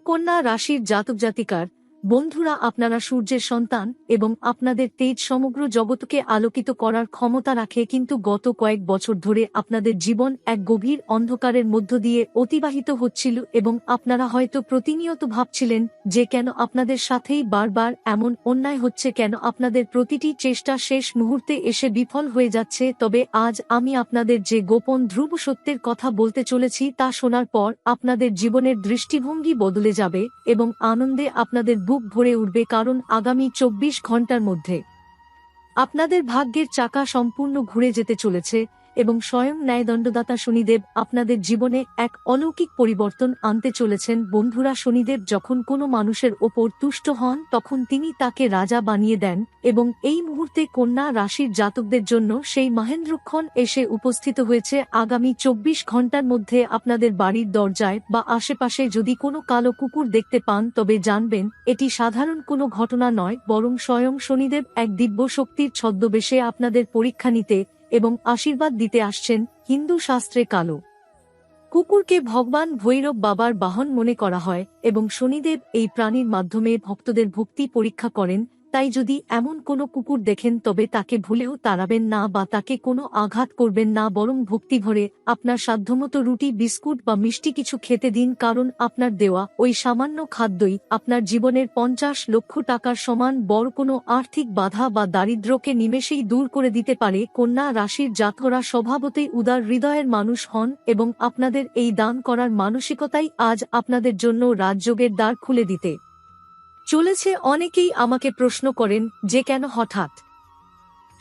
কন্যা রাশির জাতক জাতিকার বন্ধুরা, আপনারা সূর্যের সন্তান এবং আপনাদের তেজ সমগ্র জগৎকে আলোকিত করার ক্ষমতা রাখে, কিন্তু গত কয়েক বছর ধরে আপনাদের জীবন এক গভীর অন্ধকারের মধ্য দিয়ে অতিবাহিত হচ্ছিল এবং আপনারা হয়তো প্রতিনিয়ত ভাবছিলেন যে কেন আপনাদের সাথেই বারবার এমন অন্যায় হচ্ছে, কেন আপনাদের প্রতিটি চেষ্টা শেষ মুহূর্তে এসে বিফল হয়ে যাচ্ছে। তবে আজ আমি আপনাদের যে গোপন ধ্রুব সত্যের কথা বলতে চলেছি তা শোনার পর আপনাদের জীবনের দৃষ্টিভঙ্গি বদলে যাবে এবং আনন্দে আপনাদের বুক ভরে উঠবে, কারণ আগামী 24 ঘন্টার মধ্যে আপনাদের ভাগ্যের চাকা সম্পূর্ণ ঘুরে যেতে চলেছে এবং স্বয়ং ন্যায়দণ্ডদাতা শনিদেব আপনাদের জীবনে এক অলৌকিক পরিবর্তন আনতে চলেছেন। বন্ধুরা, শনিদেব যখন কোনো মানুষের ওপর তুষ্ট হন তখন তিনি তাকে রাজা বানিয়ে দেন এবং এই মুহূর্তে কন্যা রাশির জাতকদের জন্য সেই মহেন্দ্রক্ষণ এসে উপস্থিত হয়েছে। আগামী 24 ঘন্টার মধ্যে আপনাদের বাড়ির দরজায় বা আশেপাশে যদি কোনো কালো কুকুর দেখতে পান তবে জানবেন এটি সাধারণ কোনো ঘটনা নয়, বরং স্বয়ং শনিদেব এক দিব্য শক্তির ছদ্মবেশে আপনাদের পরীক্ষা নিতে এবং আশীর্বাদ দিতে আসছেন। হিন্দু শাস্ত্রে কালো কুকুরকে ভগবান ভৈরব বাবার বাহন মনে করা হয় এবং শনিদেব এই প্রাণীর মাধ্যমে ভক্তদের ভক্তি পরীক্ষা করেন। তাই যদি এমন কোনো কুকুর দেখেন তবে তাকে ভুলেও তাড়াবেন না বা তাকে কোনো আঘাত করবেন না, বরং ভক্তি ভরে আপনার সাধ্যমতো রুটি, বিস্কুট বা মিষ্টি কিছু খেতে দিন, কারণ আপনার দেওয়া ওই সামান্য খাদ্যই আপনার জীবনের 50 লক্ষ টাকার সমান বড় কোনো আর্থিক বাধা বা দারিদ্র্যকে নিমেষেই দূর করে দিতে পারে। কন্যা রাশির জাতকরা স্বভাবতই উদার হৃদয়ের মানুষ হন এবং আপনাদের এই দান করার মানসিকতাই আজ আপনাদের জন্য রাজযোগের দ্বার খুলে দিতে চলেছে। অনেকেই আমাকে প্রশ্ন করেন যে কেন হঠাৎ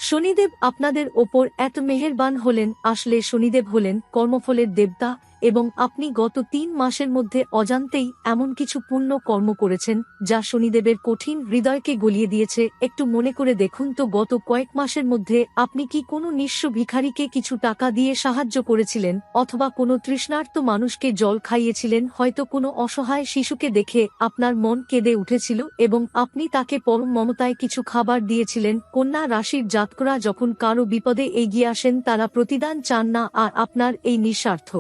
শনিদেব আপনাদের ওপর এত মেহেরবান হলেন। আসলে শনিদেব হলেন কর্মফলের দেবতা এবং আপনি গত 3 মাসের মধ্যে অজান্তেই এমন কিছু পুণ্য কর্ম করেছেন যা শনিদেবের কঠিন হৃদয়কে গলিয়ে দিয়েছে। একটু মনে করে দেখুন তো, গত কয়েক মাসের মধ্যে আপনি কি কোনো নিঃস্ব ভিখারিকে কিছু টাকা দিয়ে সাহায্য করেছিলেন, অথবা কোনো তৃষ্ণার্ত মানুষকে জল খাইয়েছিলেন? হয়তো কোনো অসহায় শিশুকে দেখে আপনার মন কেঁদে উঠেছিল এবং আপনি তাকে পরম মমতায় কিছু খাবার দিয়েছিলেন। কন্যা রাশির জাতকরা যখন কারো বিপদে এগিয়ে আসেন তারা প্রতিদান চান না, আর আপনার এই নিঃস্বার্থ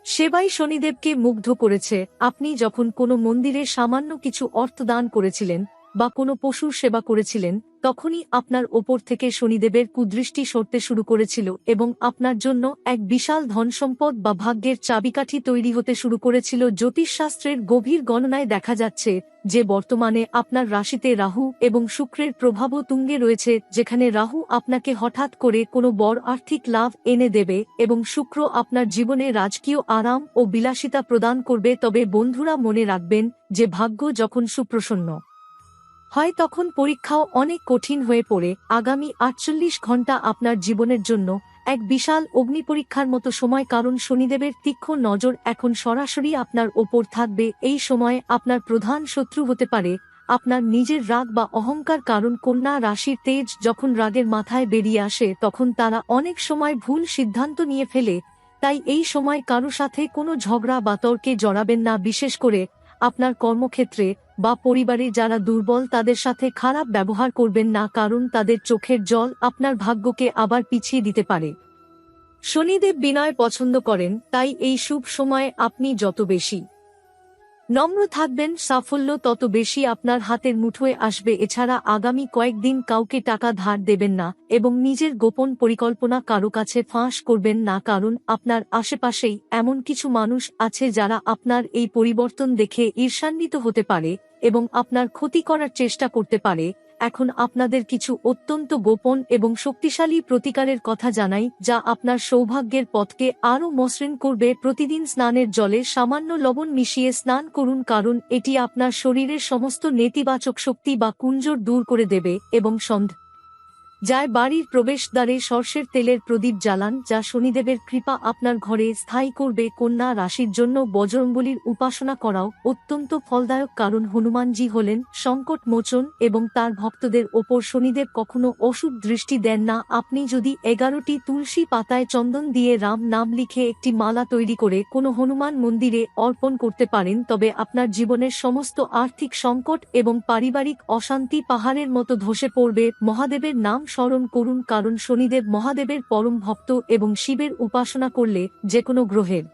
সেবাই শনিদেবকে মুগ্ধ করেছে। আপনি যখন কোনো মন্দিরে সামান্য কিছু অর্থ দান করেছিলেন বা কোনো পশুর সেবা করেছিলেন তখনই আপনার ওপর থেকে শনিদেবের কুদৃষ্টি সরতে শুরু করেছিল এবং আপনার জন্য এক বিশাল ধনসম্পদ বা ভাগ্যের চাবিকাঠি তৈরি হতে শুরু করেছিল। জ্যোতিষশাস্ত্রের গভীর গণনায় দেখা যাচ্ছে যে বর্তমানে আপনার রাশিতে রাহু এবং শুক্রের প্রভাবও তুঙ্গে রয়েছে, যেখানে রাহু আপনাকে হঠাৎ করে কোনো বড় আর্থিক লাভ এনে দেবে এবং শুক্র আপনার জীবনে রাজকীয় আরাম ও বিলাসিতা প্রদান করবে। তবে বন্ধুরা, মনে রাখবেন যে ভাগ্য যখন সুপ্রসন্ন হয় তখন পরীক্ষাও অনেক কঠিন হয়ে পড়ে। আগামী 48 ঘন্টা আপনার জীবনের জন্য এক বিশাল অগ্নিপরীক্ষার মতো সময়, কারণ শনিদেবের তীক্ষ্ণ নজর এখন সরাসরি আপনার ওপর থাকবে। এই সময়ে আপনার প্রধান শত্রু হতে পারে আপনার নিজের রাগ বা অহংকার, কারণ কন্যা রাশির তেজ যখন রাগের মাথায় বেরিয়ে আসে তখন তারা অনেক সময় ভুল সিদ্ধান্ত নিয়ে ফেলে। তাই এই সময় কারো সাথে কোনো ঝগড়া বা তর্কে জড়াবেন না, বিশেষ করে আপনার কর্মক্ষেত্রে বা পরিবারে যারা দুর্বল তাদের সাথে খারাপ ব্যবহার করবেন না, কারণ তাদের চোখের জল আপনার ভাগ্যকে আবার পিছিয়ে দিতে পারে। শনিদেব বিনয় পছন্দ করেন, তাই এই শুভ সময়ে আপনি যত বেশি নম্র থাকবেন সাফল্য তত বেশি আপনার হাতের মুঠোয় আসবে। এছাড়া আগামী কয়েকদিন কাউকে টাকা ধার দেবেন না এবং নিজের গোপন পরিকল্পনা কারো কাছে ফাঁস করবেন না, কারণ আপনার আশেপাশেই এমন কিছু মানুষ আছে যারা আপনার এই পরিবর্তন দেখে ঈর্ষান্বিত হতে পারে এবং আপনার ক্ষতি করার চেষ্টা করতে পারে। এখন আপনাদের কিছু অত্যন্ত গোপন এবং শক্তিশালী প্রতিকারের কথা জানাই যা আপনার সৌভাগ্যের পথকে আরও মসৃণ করবে। প্রতিদিন স্নানের জলে সামান্য লবণ মিশিয়ে স্নান করুন, কারণ এটি আপনার শরীরের সমস্ত নেতিবাচক শক্তি বা কুঞ্জর দূর করে দেবে এবং যায় বাড়ির প্রবেশদ্বারে সর্ষের তেলের প্রদীপ জ্বালান, যা শনিদেবের কৃপা আপনার ঘরে স্থায়ী করবে। কন্যা রাশির জন্য বজরংবলীর উপাসনা করাও অত্যন্ত ফলদায়ক, কারণ হনুমানজি হলেন সংকট মোচন এবং তার ভক্তদের ওপর শনিদেব কখনো অশুভ দৃষ্টি দেন না। আপনি যদি 11টি তুলসী পাতায় চন্দন দিয়ে রাম নাম লিখে একটি মালা তৈরি করে কোনো হনুমান মন্দিরে অর্পণ করতে পারেন তবে আপনার জীবনের সমস্ত আর্থিক সংকট এবং পারিবারিক অশান্তি পাহাড়ের মতো ধসে পড়বে। মহাদেবের নাম স্মরণ করুন, কারণ শনিদেব মহাদেবের পরম ভক্ত এবং শিবের উপাসনা করলে যে কোনো গ্রহের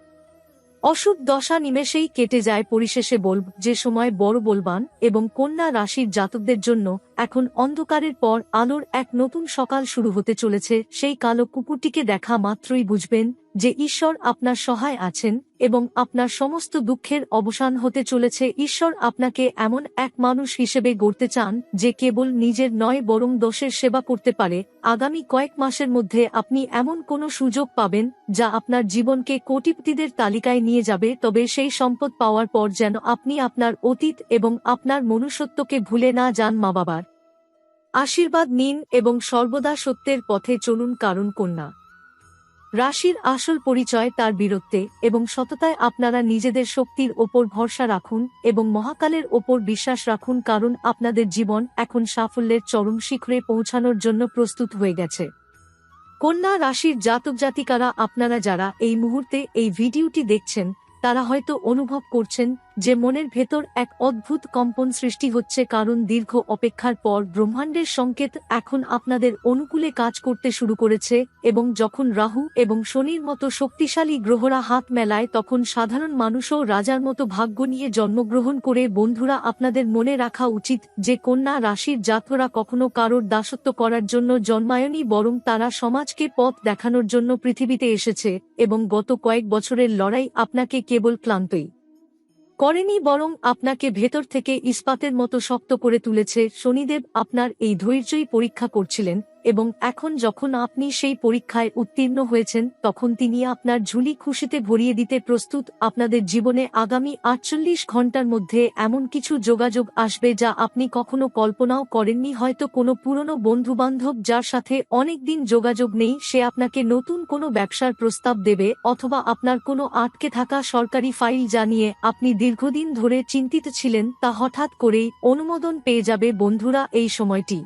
অশুভ দশা নিমেষেই কেটে যায়। পরিশেষে বলব যে সময় বড় বলবান এবং কন্যা রাশির জাতকদের জন্য এখন অন্ধকারের পর আলোর এক নতুন সকাল শুরু হতে চলেছে। সেই কালো কুকুরটিকে দেখা মাত্রই বুঝবেন যে ঈশ্বর আপনার সহায় আছেন এবং আপনার সমস্ত দুঃখের অবসান হতে চলেছে। ঈশ্বর আপনাকে এমন এক মানুষ হিসেবে গড়তে চান যে কেবল নিজের নয় বরং দশের সেবা করতে পারে। আগামী কয়েক মাসের মধ্যে আপনি এমন কোনো সুযোগ পাবেন যা আপনার জীবনকে কোটিপতিদের তালিকায় নিয়ে যাবে, তবে সেই সম্পদ পাওয়ার পর যেন আপনি আপনার অতীত এবং আপনার মনুষ্যত্বকে ভুলে না যান। মা বাবার আশীর্বাদ নিন এবং সর্বদা সত্যের পথে চলুন, কারণ কন্যা রাশির আসল পরিচয় তার বীরত্বে এবং সততায়। আপনারা নিজেদের শক্তির ওপর ভরসা রাখুন এবং মহাকালের ওপর বিশ্বাস রাখুন, কারণ আপনাদের জীবন এখন সাফল্যের চরম শিখরে পৌঁছানোর জন্য প্রস্তুত হয়ে গেছে। কন্যা রাশির জাতক জাতিকারা, আপনারা যারা এই মুহূর্তে এই ভিডিওটি দেখছেন তারা হয়তো অনুভব করছেন যে মনের ভেতর এক অদ্ভুত কম্পন সৃষ্টি হচ্ছে, কারণ দীর্ঘ অপেক্ষার পর ব্রহ্মাণ্ডের সংকেত এখন আপনাদের অনুকূলে কাজ করতে শুরু করেছে। এবং যখন রাহু এবং শনির মতো শক্তিশালী গ্রহরা হাত মেলায় তখন সাধারণ মানুষও রাজার মতো ভাগ্য নিয়ে জন্মগ্রহণ করে। বন্ধুরা, আপনাদের মনে রাখা উচিত যে কন্যা রাশির জাতকরা কখনো কারোর দাসত্ব করার জন্য জন্মায়নি, বরং তারা সমাজকে পথ দেখানোর জন্য পৃথিবীতে এসেছে। এবং গত কয়েক বছরের লড়াই আপনাকে কেবল ক্লান্তই করেনি, বরং আপনাকে ভেতর থেকে ইস্পাতের মতো শক্ত করে তুলেছে। শনিদেব আপনার এই ধৈর্যই পরীক্ষা করছিলেন এবং এখন যখন আপনি সেই পরীক্ষায় উত্তীর্ণ হয়েছেন তখন তিনি আপনার ঝুলি খুশিতে ভরিয়ে দিতে প্রস্তুত। আপনাদের জীবনে আগামী 48 ঘন্টার মধ্যে এমন কিছু যোগাযোগ আসবে যা আপনি কখনো কল্পনাও করেননি। হয়তো কোনো পুরনো বন্ধুবান্ধব যার সাথে অনেকদিন যোগাযোগ নেই সে আপনাকে নতুন কোনো ব্যবসার প্রস্তাব দেবে, অথবা আপনার কোনো আটকে থাকা সরকারি ফাইল জানিয়ে আপনি দীর্ঘদিন ধরে চিন্তিত ছিলেন তা হঠাৎ করেই অনুমোদন পেয়ে যাবে। বন্ধুরা, এই সময়টি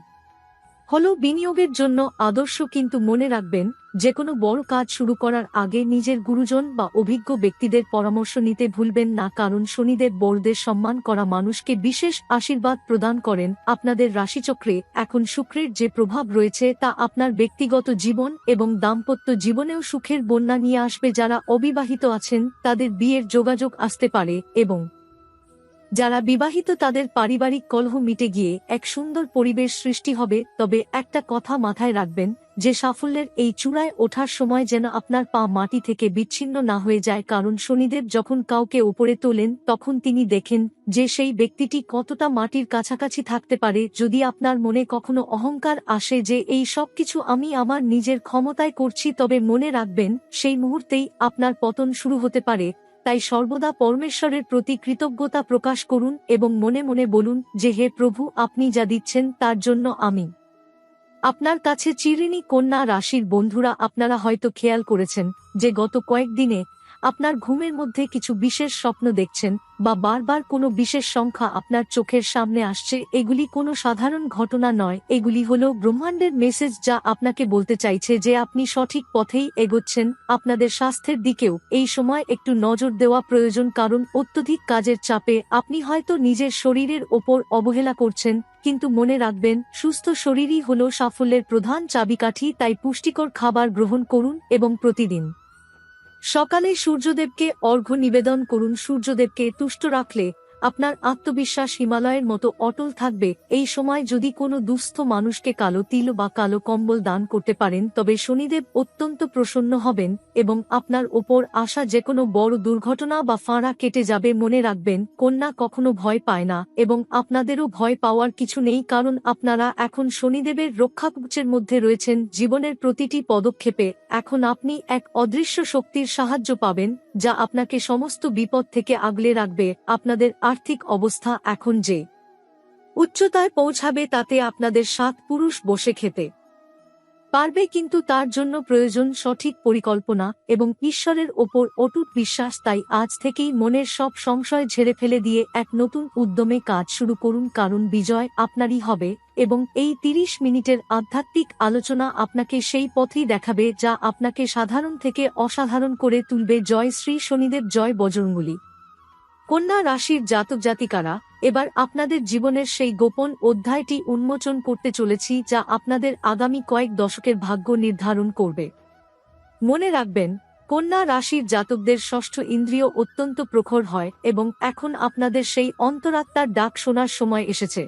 হলো বিনিয়োগের জন্য আদর্শ, কিন্তু মনে রাখবেন যে কোনো বড় কাজ শুরু করার আগে নিজের গুরুজন বা অভিজ্ঞ ব্যক্তিদের পরামর্শ নিতে ভুলবেন না, কারণ শনিদেব বড়দের সম্মান করা মানুষকে বিশেষ আশীর্বাদ প্রদান করেন। আপনাদের রাশিচক্রে এখন শুক্রের যে প্রভাব রয়েছে তা আপনার ব্যক্তিগত জীবন এবং দাম্পত্য জীবনেও সুখের বন্যা নিয়ে আসবে। যারা অবিবাহিত আছেন তাদের বিয়ের যোগাযোগ আসতে পারে এবং যারা বিবাহিত তাদের পারিবারিক কলহ মিটে গিয়ে এক সুন্দর পরিবেশ সৃষ্টি হবে। তবে একটা কথা মাথায় রাখবেন যে সাফল্যের এই চূড়ায় ওঠার সময় যেন আপনার পা মাটি থেকে বিচ্ছিন্ন না হয়ে যায়, কারণ শনিদেব যখন কাউকে উপরে তোলেন তখন তিনি দেখেন যে সেই ব্যক্তিটি কতটা মাটির কাছাকাছি থাকতে পারে। যদি আপনার মনে কখনো অহংকার আসে যে এই সব কিছু আমি আমার নিজের ক্ষমতায় করছি, তবে মনে রাখবেন সেই মুহূর্তেই আপনার পতন শুরু হতে পারে। তাই সর্বদা পরমেশ্বরের প্রতি কৃতজ্ঞতা প্রকাশ করুন এবং মনে মনে বলুন যে হে প্রভু, আপনি যা দিচ্ছেন তার জন্য আমি আপনার কাছে চিরঋণী। কন্যা রাশির বন্ধুরা, আপনারা হয়তো খেয়াল করেছেন যে গত কয়েকদিনে আপনার ঘুমের মধ্যে কিছু বিশেষ স্বপ্ন দেখছেন বা বারবার কোনো বিশেষ সংখ্যা আপনার চোখের সামনে আসছে। এগুলি কোনো সাধারণ ঘটনা নয়, এগুলি হলো ব্রহ্মাণ্ডের মেসেজ যা আপনাকে বলতে চাইছে যে আপনি সঠিক পথেই এগোচ্ছেন। আপনাদের স্বাস্থ্যের দিকেও এই সময় একটু নজর দেওয়া প্রয়োজন, কারণ অত্যধিক কাজের চাপে আপনি হয়তো নিজের শরীরের ওপর অবহেলা করছেন। কিন্তু মনে রাখবেন, সুস্থ শরীরই হলো সাফল্যের প্রধান চাবিকাঠি। তাই পুষ্টিকর খাবার গ্রহণ করুন এবং প্রতিদিন সকালে সূর্যদেবকে অর্ঘ্য নিবেদন করুন। সূর্যদেবকে তুষ্ট রাখলে আপনার আত্মবিশ্বাস হিমালয়ের মতো অটল থাকবে। এই সময় যদি কোনো দুস্থ মানুষকে কালো তিল বা কালো কম্বল দান করতে পারেন তবে শনিদেব অত্যন্ত প্রসন্ন হবেন এবং আপনার ওপর আসা যে কোনো বড় দুর্ঘটনা বা ফাঁড়া কেটে যাবে। মনে রাখবেন, কন্যা কখনো ভয় পায় না এবং আপনাদেরও ভয় পাওয়ার কিছু নেই, কারণ আপনারা এখন শনিদেবের রক্ষাকবচের মধ্যে রয়েছেন। জীবনের প্রতিটি পদক্ষেপে এখন আপনি এক অদৃশ্য শক্তির সাহায্য পাবেন যা আপনাকে সমস্ত বিপদ থেকে আগলে রাখবে। আপনাদের আর্থিক অবস্থা এখন যে উচ্চতায় পৌঁছাবে তাতে আপনাদের 7 পুরুষ বসে খেতে পারবে, কিন্তু তার জন্য প্রয়োজন সঠিক পরিকল্পনা এবং ঈশ্বরের ওপর অটুট বিশ্বাস। তাই আজ থেকেই মনের সব সংশয় ঝেড়ে ফেলে দিয়ে এক নতুন উদ্যমে কাজ শুরু করুন, কারণ বিজয় আপনারই হবে। এবং এই 30 মিনিটের আধ্যাত্মিক আলোচনা আপনাকে সেই পথই দেখাবে যা আপনাকে সাধারণ থেকে অসাধারণ করে তুলবে। জয় শ্রী শনিদেব, জয় বজরংবলী। কন্যা রাশির জাতক জাতিকারা, এবার আপনাদের জীবনের সেই গোপন অধ্যায়টি উন্মোচন করতে চলেছি যা আপনাদের আগামী কয়েক দশকের ভাগ্য নির্ধারণ করবে। মনে রাখবেন, কন্যা রাশির জাতকদের ষষ্ঠ ইন্দ্রিয় অত্যন্ত প্রখর হয় এবং এখন আপনাদের সেই অন্তরাত্মার ডাক শোনার সময় এসেছে।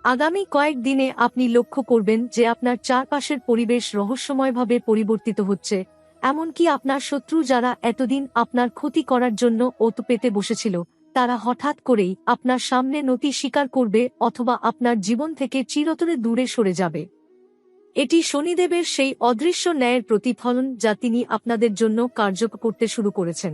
আগামী কয়েক দিনে আপনি লক্ষ্য করবেন যে আপনার চারপাশের পরিবেশ রহস্যময়ভাবে পরিবর্তিত হচ্ছে, এমনকি আপনার শত্রু যারা এতদিন আপনার ক্ষতি করার জন্য ওত পেতে বসেছিল, তারা হঠাৎ করেই আপনার সামনে নতি স্বীকার করবে অথবা আপনার জীবন থেকে চিরতরে দূরে সরে যাবে। এটি শনিদেবের সেই অদৃশ্য ন্যায়ের প্রতিফলন যা তিনি আপনাদের জন্য কার্যকর করতে শুরু করেছেন।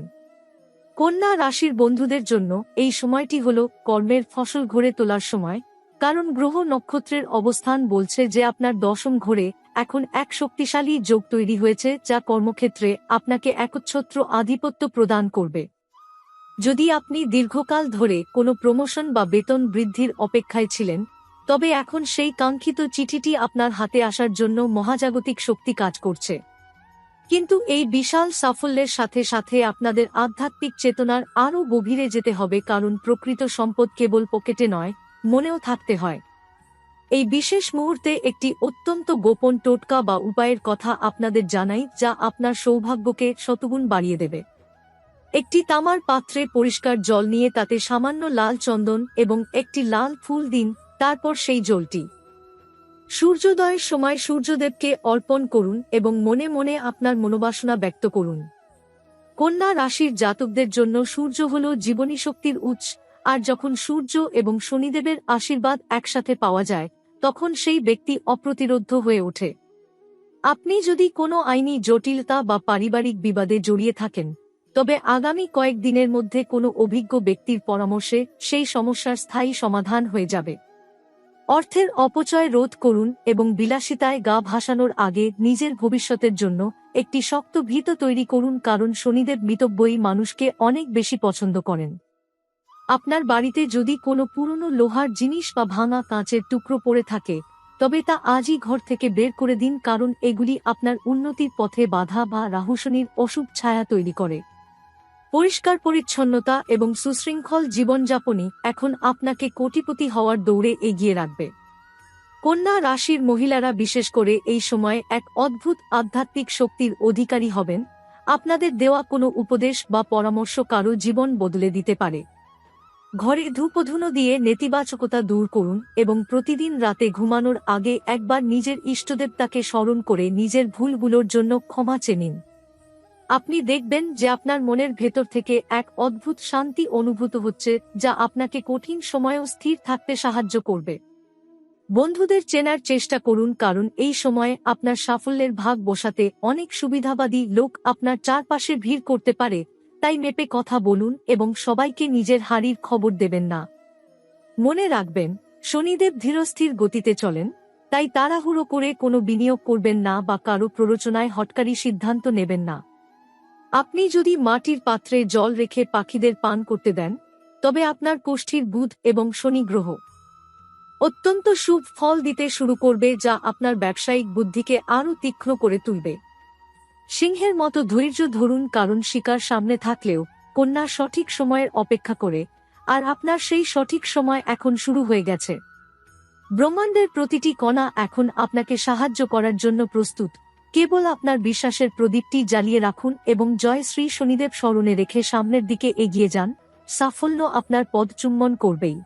কন্যা রাশির বন্ধুদের জন্য এই সময়টি হল কর্মের ফসল ঘরে তোলার সময়, কারণ গ্রহ নক্ষত্রের অবস্থান বলছে যে আপনার দশম ঘরে এখন এক শক্তিশালী যোগ তৈরি হয়েছে যা কর্মক্ষেত্রে আপনাকে একচ্ছত্র আধিপত্য প্রদান করবে। যদি আপনি দীর্ঘকাল ধরে কোনো প্রমোশন বা বেতন বৃদ্ধির অপেক্ষায় ছিলেন, তবে এখন সেই কাঙ্ক্ষিত চিঠিটি আপনার হাতে আসার জন্য মহাজাগতিক শক্তি কাজ করছে। কিন্তু এই বিশাল সাফল্যের সাথে সাথে আপনাদের আধ্যাত্মিক চেতনার আরও গভীরে যেতে হবে, কারণ প্রকৃত সম্পদ কেবল পকেটে নয়, মনেও থাকতে হয়। এই বিশেষ মুহূর্তে একটি অত্যন্ত গোপন টোটকা বা উপায়ের কথা আপনাদের জানাই যা আপনার সৌভাগ্যকে শতগুণ বাড়িয়ে দেবে। একটি তামার পাত্রে পরিষ্কার জল নিয়ে তাতে সামান্য লাল চন্দন এবং একটি লাল ফুল দিন, তারপর সেই জলটি সূর্যোদয়ের সময় সূর্যদেবকে অর্পণ করুন এবং মনে মনে আপনার মনোবাসনা ব্যক্ত করুন। কন্যা রাশির জাতকদের জন্য সূর্য হল জীবনী শক্তির উৎস, আর যখন সূর্য এবং শনিদেবের আশীর্বাদ একসাথে পাওয়া যায়, তখন সেই ব্যক্তি অপ্রতিরোধ্য হয়ে ওঠে। আপনি যদি কোনো আইনি জটিলতা বা পারিবারিক বিবাদে জড়িয়ে থাকেন, তবে আগামী কয়েক দিনের মধ্যে কোনো অভিজ্ঞ ব্যক্তির পরামর্শে সেই সমস্যার স্থায়ী সমাধান হয়ে যাবে। অর্থের অপচয় রোধ করুন এবং বিলাসিতায় গা ভাসানোর আগে নিজের ভবিষ্যতের জন্য একটি শক্ত ভিত তৈরি করুন, কারণ শনিদেব মিতব্যয়ী মানুষকে অনেক বেশি পছন্দ করেন। আপনার বাড়িতে যদি কোনো পুরনো লোহার জিনিস বা ভাঙা কাঁচের টুকরো পড়ে থাকে, তবে তা আজই ঘর থেকে বের করে দিন, কারণ এগুলি আপনার উন্নতির পথে বাধা বা রাহুশনির অশুভ ছায়া তৈরি করে। পরিষ্কার পরিচ্ছন্নতা এবং সুশৃঙ্খল জীবনযাপনই এখন আপনাকে কোটিপতি হওয়ার দৌড়ে এগিয়ে রাখবে। কন্যা রাশির মহিলারা বিশেষ করে এই সময়ে এক অদ্ভুত আধ্যাত্মিক শক্তির অধিকারী হবেন। আপনাদের দেওয়া কোনো উপদেশ বা পরামর্শ কারো জীবন বদলে দিতে পারে। ঘরে ধূপধুনো দিয়ে নেতিবাচকতা দূর করুন এবং প্রতিদিন রাতে ঘুমানোর আগে একবার নিজের ইষ্টদেবতাকে স্মরণ করে নিজের ভুলগুলোর জন্য ক্ষমা চেয়ে নিন। আপনি দেখবেন যে আপনার মনের ভেতর থেকে এক অদ্ভুত শান্তি অনুভূত হচ্ছে, যা আপনাকে কঠিন সময়েও স্থির থাকতে সাহায্য করবে। বন্ধুদের চেনার চেষ্টা করুন, কারণ এই সময়ে আপনার সাফল্যের ভাগ বসাতে অনেক সুবিধাবাদী লোক আপনার চারপাশে ভিড় করতে পারে, তাই মেপে কথা বলুন এবং সবাইকে নিজের হারির খবর দেবেন না। মনে রাখবেন, শনিদেব ধীরস্থির গতিতে চলেন, তাই তাড়াহুড়ো করে কোনো বিনিয়োগ করবেন না বা কারো প্ররোচনায় হঠকারী সিদ্ধান্ত নেবেন না। আপনি যদি মাটির পাত্রে জল রেখে পাখিদের পান করতে দেন, তবে আপনার কোষ্ঠীর বুধ এবং শনি গ্রহ অত্যন্ত শুভ ফল দিতে শুরু করবে, যা আপনার ব্যবসায়িক বুদ্ধিকে আরও তীক্ষ্ণ করে তুলবে। সিংহের মতো ধৈর্য ধরুন, কারণ শিকার সামনে থাকলেও কন্যা সঠিক সময়ের অপেক্ষা করে, আর আপনার সেই সঠিক সময় এখন শুরু হয়ে গেছে। ব্রহ্মাণ্ডের প্রতিটি কণা এখন আপনাকে সাহায্য করার জন্য প্রস্তুত। কেবল আপনার বিশ্বাসের প্রদীপটি জ্বালিয়ে রাখুন এবং জয় শ্রী শনিদেব স্মরণে রেখে সামনের দিকে এগিয়ে যান। সাফল্য আপনার পদচুম্বন করবেই।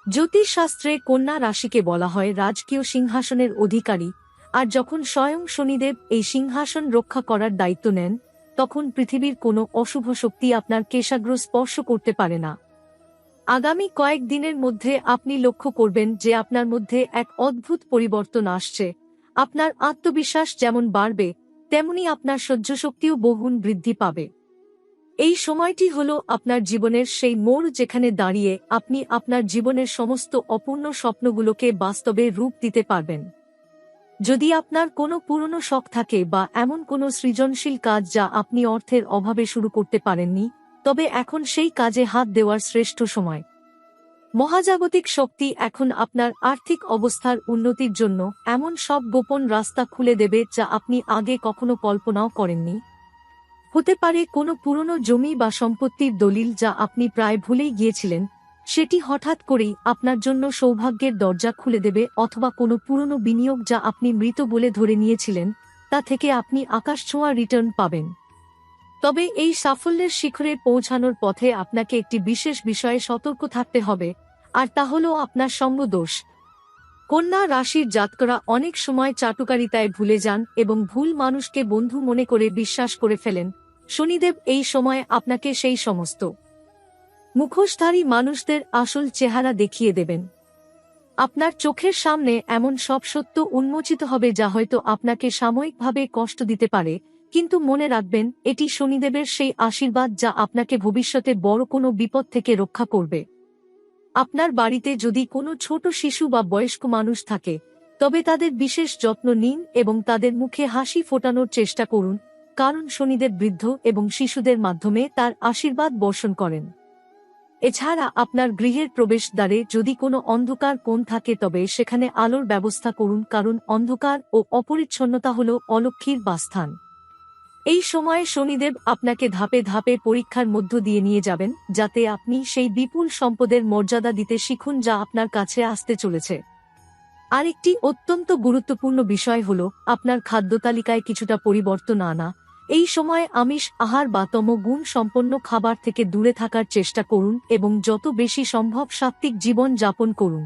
জ্যোতিষশাস্ত্রে কন্যা রাশিকে বলা হয় রাজকীয় সিংহাসনের অধিকারী, আর যখন স্বয়ং শনিদেব এই সিংহাসন রক্ষা করার দায়িত্ব নেন, তখন পৃথিবীর কোনো অশুভ শক্তি আপনার কেশাগ্র স্পর্শ করতে পারে না। আগামী কয়েক দিনের মধ্যে আপনি লক্ষ্য করবেন যে আপনার মধ্যে এক অদ্ভুত পরিবর্তন আসছে। আপনার আত্মবিশ্বাস যেমন বাড়বে, তেমনি আপনার সহ্যশক্তিও বহুগুণ বৃদ্ধি পাবে। এই সময়টি হল আপনার জীবনের সেই মোড় যেখানে দাঁড়িয়ে আপনি আপনার জীবনের সমস্ত অপূর্ণ স্বপ্নগুলোকে বাস্তবে রূপ দিতে পারবেন। যদি আপনার কোনো পুরনো শখ থাকে বা এমন কোনো সৃজনশীল কাজ যা আপনি অর্থের অভাবে শুরু করতে পারেননি, তবে এখন সেই কাজে হাত দেওয়ার শ্রেষ্ঠ সময়। মহাজাগতিক শক্তি এখন আপনার আর্থিক অবস্থার উন্নতির জন্য এমন সব গোপন রাস্তা খুলে দেবে যা আপনি আগে কখনো কল্পনাও করেননি। হতে পারে কোনো পুরনো জমি বা সম্পত্তির দলিল যা আপনি প্রায় ভুলেই গিয়েছিলেন, সেটি হঠাৎ করেই আপনার জন্য সৌভাগ্যের দরজা খুলে দেবে, অথবা কোনো পুরনো বিনিয়োগ যা আপনি মৃত বলে ধরে নিয়েছিলেন, তা থেকে আপনি আকাশছোঁয়া রিটার্ন পাবেন। তবে এই সাফল্যের শিখরে পৌঁছানোর পথে আপনাকে একটি বিশেষ বিষয়ে সতর্ক থাকতে হবে, আর তা হল আপনার সঙ্গদোষ। কন্যা রাশির জাতকরা অনেক সময় চাটুকারিতায় ভুলে যান এবং ভুল মানুষকে বন্ধু মনে করে বিশ্বাস করে ফেলেন। শনিদেব এই সময় আপনাকে সেই সমস্ত মুখোশধারী মানুষদের আসল চেহারা দেখিয়ে দেবেন। আপনার চোখের সামনে এমন সব সত্য উন্মোচিত হবে যা হয়তো আপনাকে সাময়িকভাবে কষ্ট দিতে পারে, কিন্তু মনে রাখবেন এটি শনিদেবের সেই আশীর্বাদ যা আপনাকে ভবিষ্যতে বড় কোনো বিপদ থেকে রক্ষা করবে। আপনার বাড়িতে যদি কোনো ছোট শিশু বা বয়স্ক মানুষ থাকে, তবে তাদের বিশেষ যত্ন নিন এবং তাদের মুখে হাসি ফোটানোর চেষ্টা করুন, কারণ শনিদেব বৃদ্ধ এবং শিশুদের মাধ্যমে তার আশীর্বাদ বর্ষণ করেন। এছাড়া আপনার গৃহের প্রবেশদ্বারে যদি কোনো অন্ধকার কোণ থাকে তবে সেখানে আলোর ব্যবস্থা করুন, কারণ অন্ধকার ও অপরিচ্ছন্নতা হল অলক্ষ্মীর বাসস্থান। এই সময়ে শনিদেব আপনাকে ধাপে ধাপে পরীক্ষার মধ্য দিয়ে নিয়ে যাবেন, যাতে আপনি সেই বিপুল সম্পদের মর্যাদা দিতে শিখুন যা আপনার কাছে আসতে চলেছে। আরেকটি অত্যন্ত গুরুত্বপূর্ণ বিষয় হল আপনার খাদ্যতালিকায় কিছুটা পরিবর্তন আনা। এই সময় আমিষ আহার বা তমগুণ সম্পন্ন খাবার থেকে দূরে থাকার চেষ্টা করুন এবং যত বেশি সম্ভব সাত্ত্বিক জীবন যাপন করুন।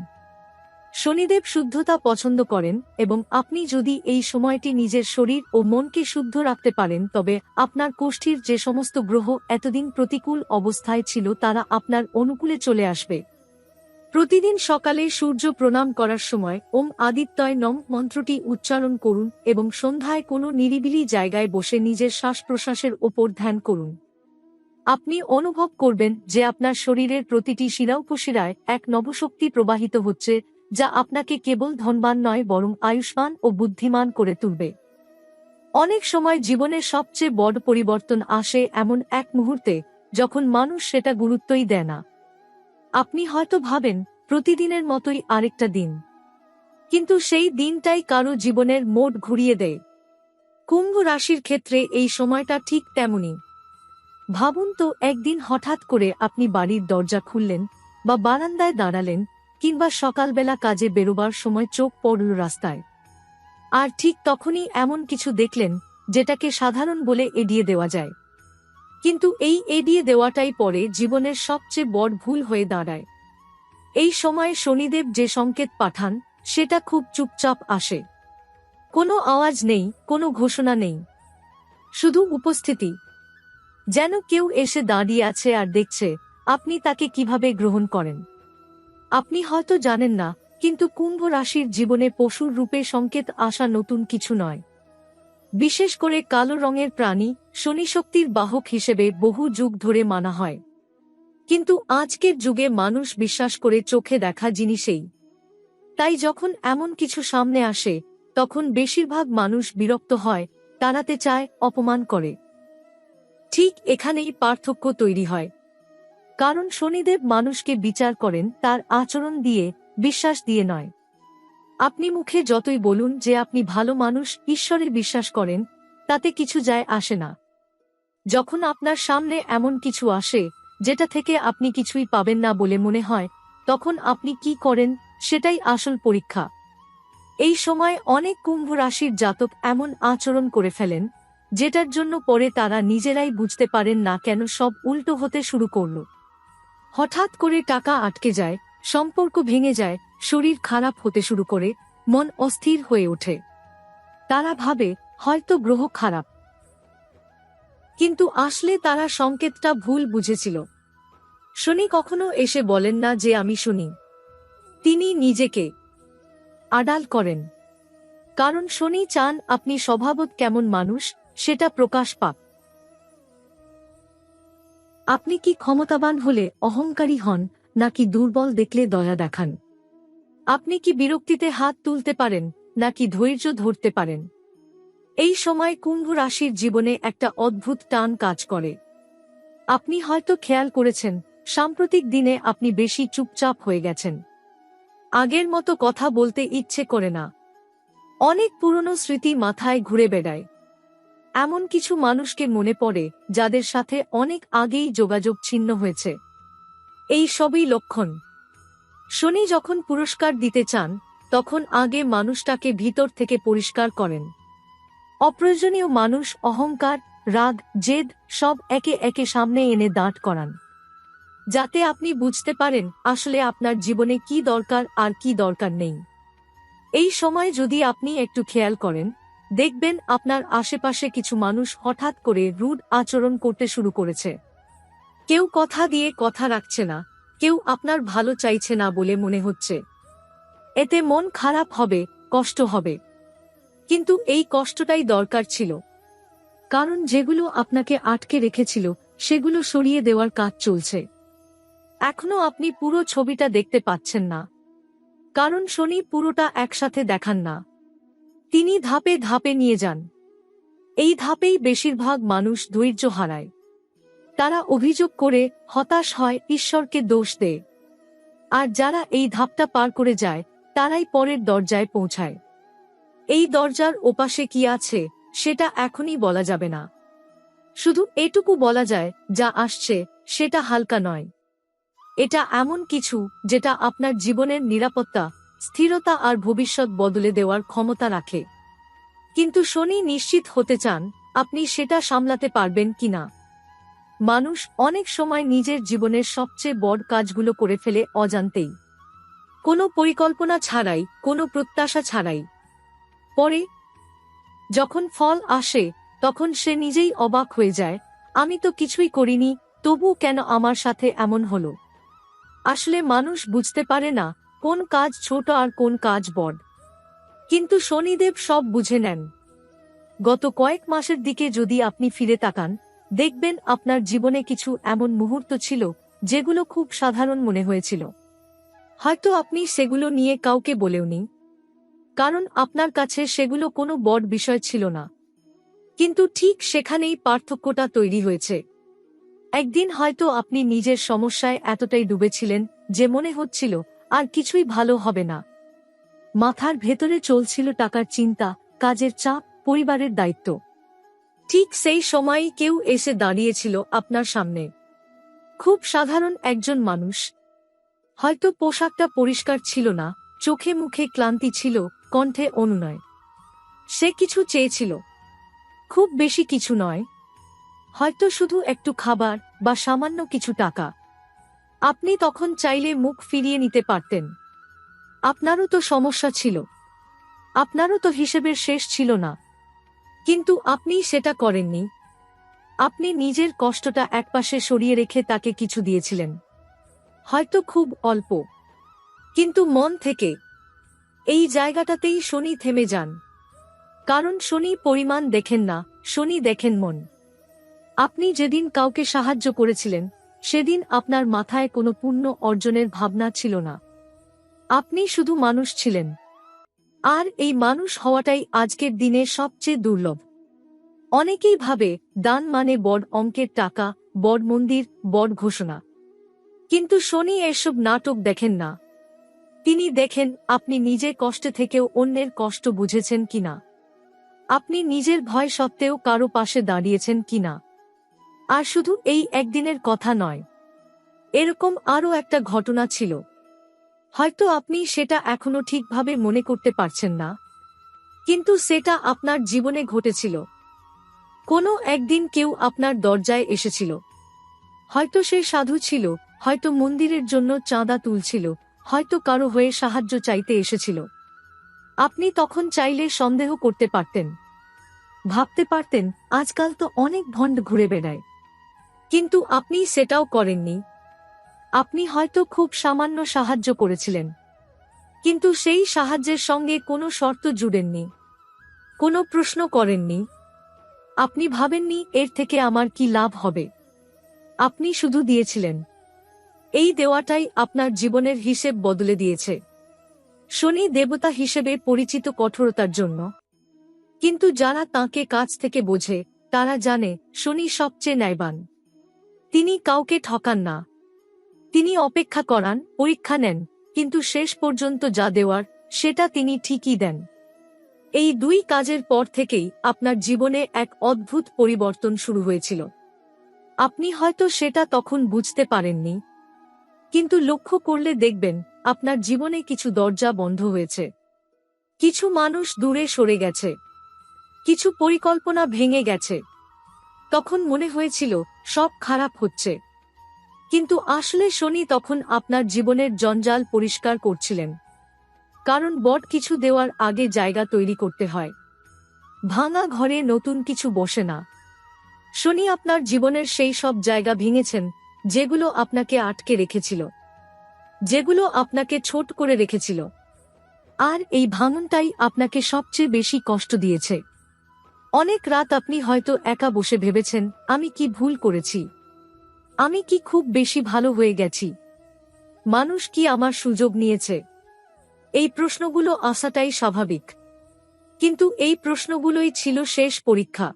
শনিদেব শুদ্ধতা পছন্দ করেন এবং আপনি যদি এই সময়টি নিজের শরীর ও মনকে শুদ্ধ রাখতে পারেন তবে আপনার কোষ্ঠীর যে সমস্ত গ্রহ এতদিন প্রতিকূল অবস্থায় ছিল তারা আপনার অনুকূলে চলে আসবে। প্রতিদিন সকালে সূর্য প্রণাম করার সময় ওম আদিত্যয় নম মন্ত্রটি উচ্চারণ করুন এবং সন্ধ্যায় কোনো নিরিবিলি জায়গায় বসে নিজের শ্বাস প্রশ্বাসের ওপর ধ্যান করুন। আপনি অনুভব করবেন যে আপনার শরীরের প্রতিটি শিরা-উপশিরায় এক নবশক্তি প্রবাহিত হচ্ছে, যা আপনাকে কেবল ধনবান নয় বরং আয়ুষ্মান ও বুদ্ধিমান করে তুলবে। অনেক সময় জীবনের সবচেয়ে বড় পরিবর্তন আসে এমন এক মুহূর্তে যখন মানুষ সেটা গুরুত্বই দেয় না। আপনি হয়তো ভাবেন প্রতিদিনের মতোই আরেকটা দিন, কিন্তু সেই দিনটাই কারো জীবনের মোড় ঘুরিয়ে দেয়। কুম্ভ রাশির ক্ষেত্রে এই সময়টা ঠিক তেমনই। ভাবুন তো, একদিন হঠাৎ করে আপনি বাড়ির দরজা খুললেন বা বারান্দায় দাঁড়ালেন, কিংবা সকালবেলা কাজে বেরোবার সময় চোখ পড়ল রাস্তায়, আর ঠিক তখনই এমন কিছু দেখলেন যেটাকে সাধারণ বলে এড়িয়ে দেওয়া যায়, কিন্তু এই এড়িয়ে দেওয়াটাই পরে জীবনের সবচেয়ে বড় ভুল হয়ে দাঁড়ায়। এই সময়ে শনিদেব যে সংকেত পাঠান সেটা খুব চুপচাপ আসে। কোনো আওয়াজ নেই, কোনো ঘোষণা নেই, শুধু উপস্থিতি। যেন কেউ এসে দাঁড়িয়ে আছে আর দেখছে আপনি তাকে কিভাবে গ্রহণ করেন। আপনি হয়তো জানেন না, কিন্তু কুম্ভ রাশির জীবনে পশুর রূপে সংকেত আসা নতুন কিছু নয়। বিশেষ করে কালো রঙের প্রাণী শনি শক্তির বাহক হিসেবে বহু যুগ ধরে মানা হয়, কিন্তু আজকের যুগে মানুষ বিশ্বাস করে চোখে দেখা জিনিসেই। তাই যখন এমন কিছু সামনে আসে তখন বেশিরভাগ মানুষ বিরক্ত হয়, তাড়াতে চায়, অপমান করে। ঠিক এখানেই পার্থক্য তৈরি হয়, কারণ শনিদেব মানুষকে বিচার করেন তার আচরণ দিয়ে, বিশ্বাস দিয়ে নয়। আপনি মুখে যতই বলুন যে আপনি ভালো মানুষ, ঈশ্বরে বিশ্বাস করেন, তাতে কিছু যায় আসে না। যখন আপনার সামনে এমন কিছু আসে যেটা থেকে আপনি কিছুই পাবেন না বলে মনে হয়, তখন আপনি কি করেন সেটাই আসল পরীক্ষা। এই সময় অনেক কুম্ভ রাশির জাতক এমন আচরণ করে ফেলেন যেটার জন্য পরে তারা নিজেরাই বুঝতে পারেন না কেন সব উল্টো হতে শুরু করল। হঠাৎ করে টাকা আটকে যায়, সম্পর্ক ভেঙে যায়, শরীর খারাপ হতে শুরু করে, মন অস্থির হয়ে ওঠে। তারা ভাবে হয়তো গ্রহ খারাপ, কিন্তু আসলে তারা সংকেতটা ভুল বুঝেছিল। শনি কখনো এসে বলেন না যে আমি শুনি, তিনি নিজেকে আড়াল করেন, কারণ শনি চান আপনি স্বভাবত কেমন মানুষ সেটা প্রকাশ পাক। আপনি কি ক্ষমতাবান হলে অহংকারী হন, নাকি দুর্বল দেখলে দয়া দেখান? আপনি কি বিরক্তিতে হাত তুলতে পারেন, নাকি ধৈর্য ধরতে পারেন? এই সময় কুম্ভ রাশির জীবনে একটা অদ্ভুত টান কাজ করে। আপনি হয়তো খেয়াল করেছেন সাম্প্রতিক দিনে আপনি বেশি চুপচাপ হয়ে গেছেন। আগের মতো কথা বলতে ইচ্ছে করে না। অনেক পুরনো স্মৃতি মাথায় ঘুরে বেড়ায়। এমন কিছু মানুষকে মনে পড়ে যাদের সাথে অনেক আগেই যোগাযোগ ছিন্ন হয়েছে। এই সবই লক্ষণ। শনি যখন পুরস্কার দিতে চান তখন আগে মানুষটাকে ভিতর থেকে পরিষ্কার করেন। অপ্রয়োজনীয় মানুষ, অহংকার, রাগ, জেদ সব একে একে সামনে এনে দাঁড় করান, যাতে আপনি বুঝতে পারেন আসলে আপনার জীবনে কি দরকার আর কি দরকার নেই। এই সময় যদি আপনি একটু খেয়াল করেন, দেখবেন আপনার আশেপাশে কিছু মানুষ হঠাৎ করে রুড আচরণ করতে শুরু করেছে। কেউ কথা দিয়ে কথা রাখছে না, কেউ আপনার ভালো চাইছে না বলে মনে হচ্ছে। এতে মন খারাপ হবে, কষ্ট হবে। কিন্তু এই কষ্টটাই দরকার ছিল, কারণ যেগুলো আপনাকে আটকে রেখেছিল সেগুলো সরিয়ে দেওয়ার কাজ চলছে। এখনো আপনি পুরো ছবিটা দেখতে পাচ্ছেন না, কারণ শনি পুরোটা একসাথে দেখান না, তিনি ধাপে ধাপে নিয়ে যান। এই ধাপেই বেশিরভাগ মানুষ ধৈর্য হারায়। তারা অভিযোগ করে, হতাশ হয়, ঈশ্বরকে দোষ দেয়। আর যারা এই ধাপটা পার করে যায় তারাই পরের দরজায় পৌঁছায়। এই দরজার ওপাশে কি আছে সেটা এখনই বলা যাবে না। শুধু এটুকু বলা যায়, যা আসছে সেটা হালকা নয়। এটা এমন কিছু যেটা আপনার জীবনের নিরাপত্তা, স্থিরতা আর ভবিষ্যৎ বদলে দেওয়ার ক্ষমতা রাখে। কিন্তু শনি নিশ্চিত হতে চান আপনি সেটা সামলাতে পারবেন কিনা। মানুষ অনেক সময় নিজের জীবনের সবচেয়ে বড় কাজগুলো করে ফেলে অজান্তেই, কোনো পরিকল্পনা ছাড়াই, কোনো প্রত্যাশা ছাড়াই। পরে যখন ফল আসে তখন সে নিজেই অবাক হয়ে যায়, আমি তো কিছুই করিনি, তবু কেন আমার সাথে এমন হলো। আসলে মানুষ বুঝতে পারে না কোন কাজ ছোট আর কোন কাজ বড়। কিন্তু শনিদেব সব বুঝে নেন। গত কয়েক মাসের দিকে যদি আপনি ফিরে তাকান, দেখবেন আপনার জীবনে কিছু এমন মুহূর্ত ছিল যেগুলো খুব সাধারণ মনে হয়েছিল। হয়তো আপনি সেগুলো নিয়ে কাউকে বলেওনি, কারণ আপনার কাছে সেগুলো কোনো বড় বিষয় ছিল না। কিন্তু ঠিক সেখানেই পার্থক্যটা তৈরি হয়েছে। একদিন হয়তো আপনি নিজের সমস্যায় এতটাই ডুবেছিলেন যে মনে হচ্ছিল আর কিছুই ভালো হবে না। মাথার ভেতরে চলছিল টাকার চিন্তা, কাজের চাপ, পরিবারের দায়িত্ব। ঠিক সেই সময়ই কেউ এসে দাঁড়িয়েছিল আপনার সামনে। খুব সাধারণ একজন মানুষ। হয়তো পোশাকটা পরিষ্কার ছিল না, চোখে মুখে ক্লান্তি ছিল, কণ্ঠে অনুনয়। সে কিছু চেয়েছিল, খুব বেশি কিছু নয়, হয়তো শুধু একটু খাবার বা সামান্য কিছু টাকা। আপনি তখন চাইলে মুখ ফিরিয়ে নিতে পারতেন। আপনারও তো সমস্যা ছিল, আপনারও তো হিসেবের শেষ ছিল না। কিন্তু আপনি সেটা করেননি। আপনি নিজের কষ্টটা একপাশে সরিয়ে রেখে তাকে কিছু দিয়েছিলেন, হয়তো খুব অল্প, কিন্তু মন থেকে। এই জায়গাটাতেই শনি থেমে যান, কারণ শনি পরিমাণ দেখেন না, শনি দেখেন মন। আপনি যেদিন কাউকে সাহায্য করেছিলেন সেদিন আপনার মাথায় কোনো পুণ্য অর্জনের ভাবনা ছিল না। আপনি শুধু মানুষ ছিলেন। আর এই মানুষ হওয়াটাই আজকের দিনে সবচেয়ে দুর্লভ। অনেকেই ভাবে দান মানে বড় অঙ্কের টাকা, বড় মন্দির, বড় ঘোষণা। কিন্তু শনি এসব নাটক দেখেন না। তিনি দেখেন আপনি নিজে কষ্টে থেকেও অন্যের কষ্ট বুঝেছেন কিনা, আপনি নিজের ভয় সত্ত্বেও কারো পাশে দাঁড়িয়েছেন কিনা। আর শুধু এই একদিনের কথা নয়, এরকম আরও একটা ঘটনা ছিল। হয়তো আপনি সেটা এখনো ঠিকভাবে মনে করতে পারছেন না, কিন্তু সেটা আপনার জীবনে ঘটেছিল। কোনো একদিন কেউ আপনার দরজায় এসেছিল। হয়তো সে সাধু ছিল, হয়তো মন্দিরের জন্য চাঁদা তুলছিল, হয়তো কারো হয়ে সাহায্য চাইতে এসেছিল। আপনি তখন চাইলে সন্দেহ করতে পারতেন, ভাবতে পারতেন আজকাল তো অনেক ভণ্ড ঘুরে বেড়ায়। কিন্তু আপনি সেটাও করেননি। আপনি হয়তো খুব সামান্য সাহায্য করেছিলেন, কিন্তু সেই সাহায্যের সঙ্গে কোনো শর্ত জুড়েননি, কোনো প্রশ্ন করেননি। আপনি ভাবেননি এর থেকে আমার কি লাভ হবে। আপনি শুধু দিয়েছিলেন। এই দেওয়াটাই আপনার জীবনের হিসেব বদলে দিয়েছে। শনি দেবতা হিসেবে পরিচিত কঠোরতার জন্য, কিন্তু যারা তাঁকে কাছ থেকে বোঝে তারা জানে শনি সবচেয়ে ন্যায়বান। তিনি কাউকে ঠকান না। তিনি অপেক্ষা করান, পরীক্ষা নেন, কিন্তু শেষ পর্যন্ত যা দেওয়ার সেটা তিনি ঠিকই দেন। এই দুই কাজের পর থেকেই আপনার জীবনে এক অদ্ভুত পরিবর্তন শুরু হয়েছিল। আপনি হয়তো সেটা তখন বুঝতে পারেননি, কিন্তু লক্ষ্য করলে দেখবেন আপনার জীবনে কিছু দরজা বন্ধ হয়েছে, কিছু মানুষ দূরে সরে গেছে, কিছু পরিকল্পনা ভেঙে গেছে। তখন মনে হয়েছিল সব খারাপ হচ্ছে, কিন্তু আসলে শনি তখন আপনার জীবনের জঞ্জাল পরিষ্কার করছিলেন। কারণ বট কিছু দেওয়ার আগে জায়গা তৈরি করতে হয়। ভাঙা ঘরে নতুন কিছু বসে না। শনি আপনার জীবনের সেই সব জায়গা ভেঙেছেন যেগুলো আপনাকে আটকে রেখেছিল, যেগুলো আপনাকে ছোট করে রেখেছিল। আর এই ভাঙনটাই আপনাকে সবচেয়ে বেশি কষ্ট দিয়েছে। অনেক রাত আপনি হয়তো একা বসে ভেবেছেন, আমি কি ভুল করেছি? আমি কি খুব বেশি ভালো হয়ে গেছি? মানুষ কি আমার সুযোগ নিয়েছে? এই প্রশ্নগুলো আসাটাই স্বাভাবিক, কিন্তু এই প্রশ্নগুলোই ছিল শেষ পরীক্ষা।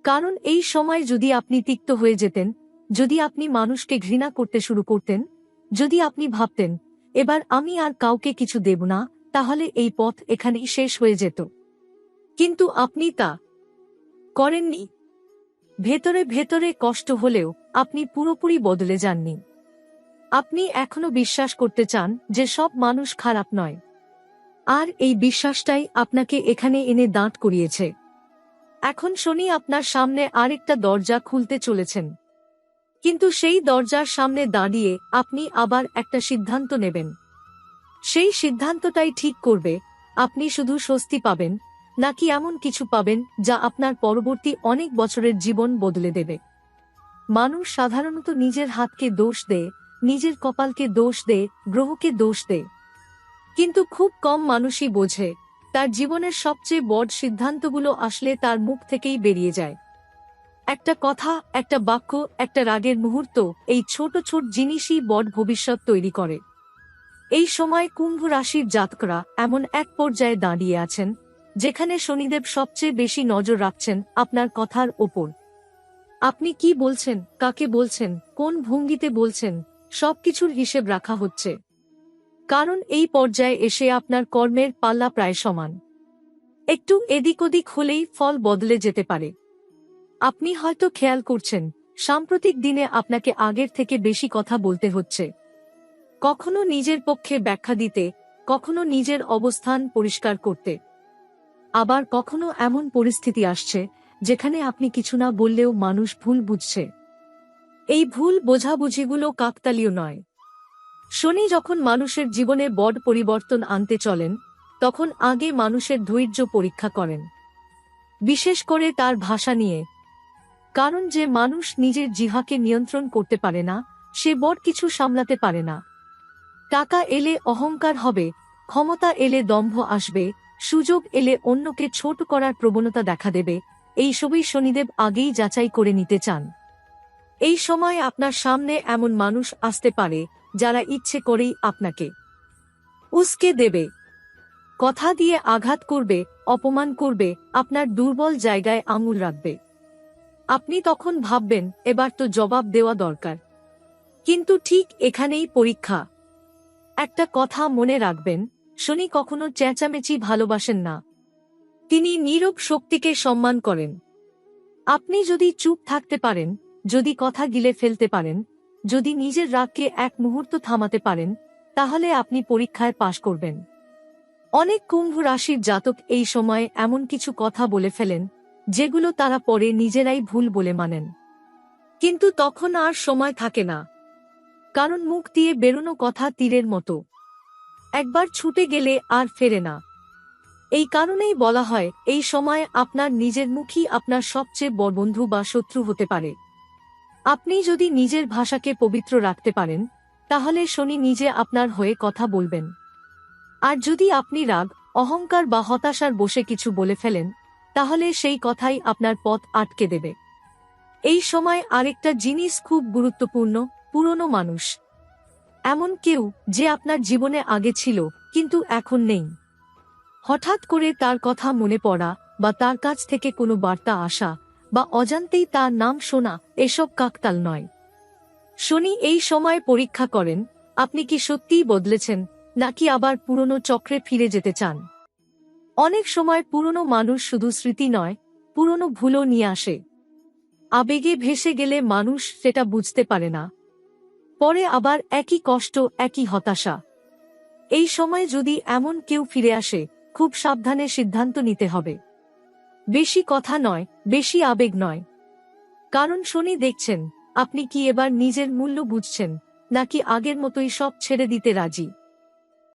কারণ এই সময় যদি আপনি তিক্ত হয়ে যেতেন, যদি আপনি মানুষকে ঘৃণা করতে শুরু করতেন, যদি আপনি ভাবতেন এবার আমি আর কাউকে কিছু দেব না, তাহলে এই পথ এখানেই শেষ হয়ে যেত। কিন্তু আপনি তা করেননি। ভেতরে ভেতরে কষ্ট হলেও আপনি পুরোপুরি বদলে যাননি। আপনি এখনো বিশ্বাস করতে চান যে সব মানুষ খারাপ নয়। আর এই বিশ্বাসটাই আপনাকে এখানে এনে দাঁড় করিয়েছে। এখন শনি আপনার সামনে আরেকটা দরজা খুলতে চলেছেন, কিন্তু সেই দরজার সামনে দাঁড়িয়ে আপনি আবার একটা সিদ্ধান্ত নেবেন। সেই সিদ্ধান্তটাই ঠিক করবে আপনি শুধু স্বস্তি পাবেন নাকি এমন কিছু পাবেন যা আপনার পরবর্তী অনেক বছরের জীবন বদলে দেবে। মানুষ সাধারণত নিজের হাতকে দোষ দেয়, নিজের কপালকে দোষ দেয়, গ্রহকে দোষ দেয়, কিন্তু খুব কম মানুষই বোঝে তার জীবনের সবচেয়ে বড় সিদ্ধান্তগুলো আসলে তার মুখ থেকেই বেরিয়ে যায়। একটা কথা, একটা বাক্য, একটা রাগের মুহূর্ত, এই ছোট ছোট জিনিসই বড় ভবিষ্যৎ তৈরি করে। এই সময় কুম্ভ রাশির জাতকরা এমন এক পর্যায়ে দাঁড়িয়ে আছেন যেখানে শনিদেব সবচেয়ে বেশি নজর রাখছেন আপনার কথার ওপর। আপনি কি বলছেন, কাকে বলছেন, কোন ভঙ্গিতে বলছেন, সবকিছুর হিসেব রাখা হচ্ছে। কারণ এই পর্যায়ে এসে আপনার কর্মের পাল্লা প্রায় সমান। একটু এদিক ওদিক হলেই ফল বদলে যেতে পারে। আপনি হয়তো খেয়াল করছেন সাম্প্রতিক দিনে আপনাকে আগের থেকে বেশি কথা বলতে হচ্ছে, কখনো নিজের পক্ষে ব্যাখ্যা দিতে, কখনো নিজের অবস্থান পরিষ্কার করতে। আবার কখনো এমন পরিস্থিতি আসছে যেখানে আপনি কিছু না বললেও মানুষ ভুল বুঝছে। এই ভুল বোঝাবুঝিগুলো কাকতালীয় নয়। শনি যখন মানুষের জীবনে বড় পরিবর্তন আনতে চলেন, তখন আগে মানুষের ধৈর্য পরীক্ষা করেন, বিশেষ করে তার ভাষা নিয়ে। কারণ যে মানুষ নিজের জিহ্বাকে নিয়ন্ত্রণ করতে পারে না, সে বড় কিছু সামলাতে পারে না। টাকা এলে অহংকার হবে, ক্ষমতা এলে দম্ভ আসবে, সুযোগ এলে অন্যকে ছোট করার প্রবণতা দেখা দেবে। এইসবই শনিদেব আগেই যাচাই করে নিতে চান। এই সময় আপনার সামনে এমন মানুষ আসতে পারে যারা ইচ্ছে করেই আপনাকে উস্কে দেবে, কথা দিয়ে আঘাত করবে, অপমান করবে, আপনার দুর্বল জায়গায় আঙুল রাখবে। আপনি তখন ভাববেন এবার তো জবাব দেওয়া দরকার। কিন্তু ঠিক এখানেই পরীক্ষা। একটা কথা মনে রাখবেন, শনি কখনো চেঁচামেচি ভালোবাসেন না। তিনি নীরব শক্তিকে সম্মান করেন। আপনি যদি চুপ থাকতে পারেন, যদি কথা গিলে ফেলতে পারেন, যদি নিজের রাগকে এক মুহূর্ত থামাতে পারেন, তাহলে আপনি পরীক্ষায় পাশ করবেন। অনেক কুম্ভ রাশির জাতক এই সময়ে এমন কিছু কথা বলে ফেলেন যেগুলো তারা পরে নিজেরাই ভুল বলে মানেন। কিন্তু তখন আর সময় থাকে না, কারণ মুখ দিয়ে বেরোনো কথা তীরের মতো, একবার ছুটে গেলে আর ফেরে না। এই কারণেই বলা হয় এই সময় আপনার নিজের মুখই আপনার সবচেয়ে বড় বন্ধু বা শত্রু হতে পারে। আপনি যদি নিজের ভাষাকে পবিত্র রাখতে পারেন, তাহলে শনি নিজে আপনার হয়ে কথা বলবেন। আর যদি আপনি রাগ, অহংকার বা হতাশার বশে কিছু বলে ফেলেন, তাহলে সেই কথাই আপনার পথ আটকে দেবে। এই সময় আরেকটা জিনিস খুব গুরুত্বপূর্ণ, পুরনো মানুষ। এমন কেউ যে আপনার জীবনে আগে ছিল কিন্তু এখন নেই। হঠাৎ করে তার কথা মনে পড়া, বা তার কাছ থেকে কোনো বার্তা আসা, বা অজান্তেই তার নাম শোনা, এসব কাকতাল নয়। শনি এই সময় পরীক্ষা করেন আপনি কি সত্যিই বদলেছেন নাকি আবার পুরনো চক্রে ফিরে যেতে চান। অনেক সময় পুরনো মানুষ শুধু স্মৃতি নয়, পুরনো ভুলও নিয়ে আসে। আবেগে ভেসে গেলে মানুষ সেটা বুঝতে পারে না, পরে আবার একই কষ্ট, একই হতাশা। এই সময় যদি এমন কেউ ফিরে আসে, খুব সাবধানে সিদ্ধান্ত নিতে হবে। বেশি কথা নয়, বেশি আবেগ নয়, কারণ শনি দেখছেন আপনি কি এবার নিজের মূল্য বুঝছেন, নাকি আগের মতোই সব ছেড়ে দিতে রাজি।